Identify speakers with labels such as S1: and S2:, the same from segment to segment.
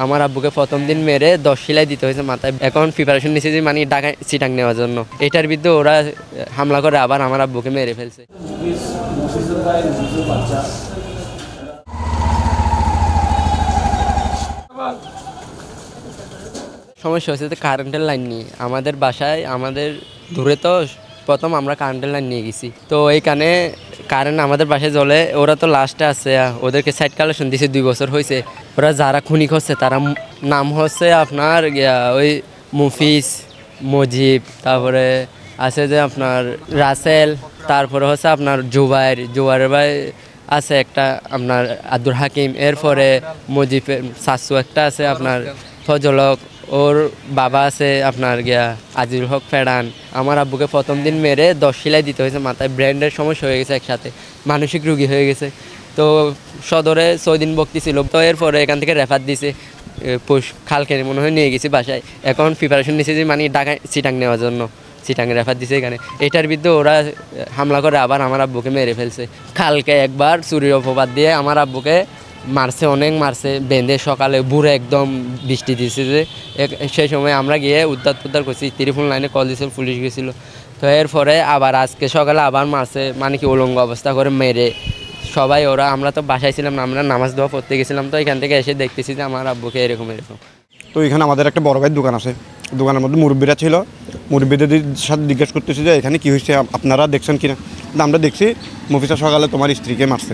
S1: আমার আব্বুকে প্রথম দিন মেরে 10 সেলাই দিতে হয়েছে মাথায়। এখন প্রিপারেশন নিচ্ছে যে মানে ঢাকা চিটাং নেওয়ার জন্য। এটার বিরুদ্ধে ওরা হামলা করে আবার আমার আব্বুকে মেরে ফেলছে। সমস্যা হচ্ছে কারেন্টের লাইন নিয়ে আমাদের বাসায়, আমাদের দূরে তো প্রথম আমরা কারেন্টের লাইন নিয়ে গেছি, তো এইখানে কারেন্ট আমাদের বাসায় জ্বলে। ওরা তো লাস্টে আছে, ওদেরকে সাইড কালেকশন দিয়েছে, 2 বছর হয়েছে। ওরা যারা খুনি করছে তারা নাম হচ্ছে আপনার ওই মুফিস, মজিব, তারপরে আছে যে আপনার রাসেল, তারপরে হচ্ছে আপনার জুবাইরের ভাই আছে একটা আপনার আব্দুল হাকিম, এরপরে মজিবের শাশু একটা আছে আপনার ফজলক, ওর বাবা আছে আপনার আজিজুল হক ফেডান। আমার আব্বুকে প্রথম দিন মেরে 10 সেলাই দিতে হয়েছে মাথায়। ব্র্যান্ডের সমস্যা হয়ে গেছে, একসাথে মানসিক রোগী হয়ে গেছে। তো সদরে 6 দিন ভর্তি ছিল, তো এরপরে এখান থেকে রেফার দিছে খালকে মনে হয় নিয়ে গেছি বাসায়। এখন প্রিপারেশন নিচ্ছে যে মানে ঢাকা চিটাং নেওয়ার জন্য, চিটাংয়ে রেফার দিছে এখানে। এটার বিরুদ্ধে ওরা হামলা করে আবার আমার আব্বুকে মেরে ফেলছে। কালকে একবার চুরির অপবাদ দিয়ে আমার আব্বুকে মারছে, অনেক মারছে, বেঁধে সকালে বুড়ে একদম বৃষ্টি দিয়েছে যে। সেই সময় আমরা গিয়ে উদ্ধার করছি, টেলিফোন লাইনে কল দিয়েছিল, পুলিশ গেছিল। তো এরপরে আবার আজকে সকালে আবার মারছে, মানে কি উলঙ্গ অবস্থা করে মেরে সবাই। আমরা তো বাসায় ছিলাম না, আমরা নামাজ দোয়া পড়তে গেছিলাম, তো এখান থেকে এসে দেখতেছি যে আমার আব্বুকে এরকম।
S2: তো এখানে আমাদের একটা বড় ভাইয়ের দোকান আছে, দোকানের মধ্যে মুরব্বীরা ছিল। মুরব্বীদের সাথে জিজ্ঞেস করতেছি যে এখানে কী হয়েছে, আপনারা দেখছেন কিনা। আমরা দেখছি মফিসা সকালে তোমার স্ত্রীকে মারছে,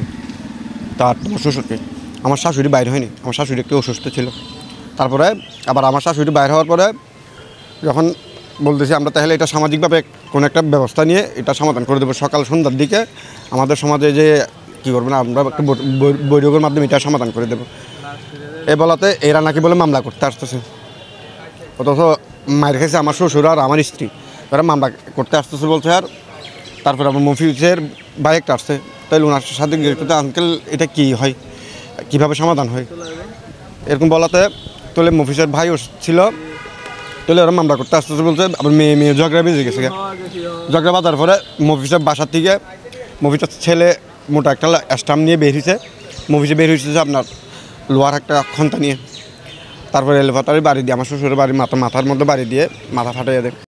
S2: তার তোমার শ্বশুরকে। আমার শাশুড়ি বাইরে হয়নি, আমার শাশুড়ি একটু অসুস্থ ছিল। তারপরে আবার আমার শাশুড়ি বাইরে হওয়ার পরে যখন বলতেছি আমরা তাহলে এটা সামাজিকভাবে কোনো একটা ব্যবস্থা নিয়ে এটা সমাধান করে দেবো, সকাল সন্ধ্যার দিকে আমাদের সমাজে যে কী করবো না, আমরা একটা বৈঠকের মাধ্যমে এটা সমাধান করে দেবো। এ বলাতে এরা নাকি বলে মামলা করতে আসতেছে, অথচ মায়ের কাছে আমার শ্বশুর আর আমার স্ত্রী, এরা মামলা করতে আসতেছে বলছে। আর তারপরে আমার মফিজের ভাই একটা আসছে, তাহলে ওনার সাথে গিয়ে আঙ্কেল এটা কী হয়, কীভাবে সমাধান হয় এরকম বলাতে তাহলে মফিজের ভাইও ছিল, তাহলে ওরা মামলা করতে আসতেছে বলছে। আবার মেয়ে ঝগড়া বেজে গেছে, ঝগড়া বাঁধার পরে মফিজের বাসার থেকে মফিজের ছেলে মোটা একটা স্টাম্প নিয়ে বের হয়েছে। মফিজে বের হয়েছে আপনার লোহার একটা খন্তা নিয়ে, তারপরে এলোপাতারি বাড়ি দিয়ে আমার শ্বশুরের বাড়ি মাথার মধ্যে বাড়ি দিয়ে মাথা ফাটাইয়া দেয়।